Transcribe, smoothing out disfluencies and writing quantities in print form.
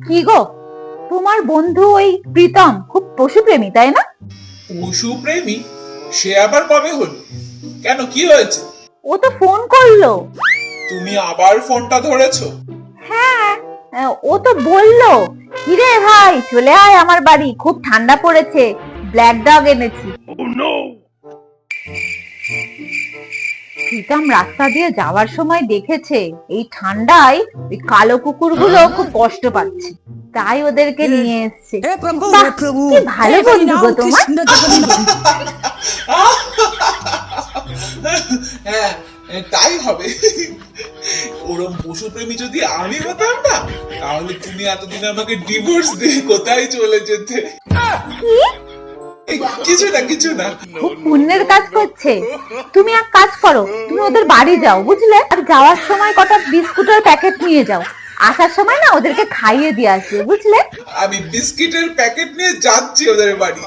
কি গো, তোমার বন্ধু ওই প্রীতম খুব পশুপ্রেমী তাই না? পশু প্রেমী? সে আবার কবে হলো? কেন, কি হয়েছে? ও তো ফোন করলো। তুমি আবার ফোনটা ধরেছো? হ্যাঁ, ও তো বললো, কিরে ভাই চলে আয় আমার বাড়ি, খুব ঠান্ডা পড়েছে, ব্ল্যাক ডগ এনেছি। প্রীতম রাস্তা দিয়ে যাওয়ার সময় দেখেছে এই ঠান্ডায় ওই কালো কুকুরগুলো খুব কষ্ট পাচ্ছে, তাই ওদেরকে নিয়ে এসছে। हे प्रभु বাহ, हे प्रभु কি ভালো हे বন্ধু গো हरिनाम তোমার। कृष्ण जगन्नाथ। হ্যাঁ, তাই হবে। ওরম পশু প্রেমী যদি আমি হতাম না, তাহলে তুমি এতদিন আমাকে ডিভোর্স দিয়ে কোথায় চলে যেতে। কি? এই, কিছু না কিছু না। খুব পুণ্যের কাজ করছে। তুমি এক কাজ করো, তুমি ওদের বাড়ি যাও বুঝলে, আর যাওয়ার সময় কটা বিস্কুটের প্যাকেট নিয়ে যাও, আসার সময় না ওদেরকে খাইয়ে দিয়ে আসবে বুঝলে। আমি বিস্কিটের প্যাকেট নিয়ে যাচ্ছি ওদের বাড়ি।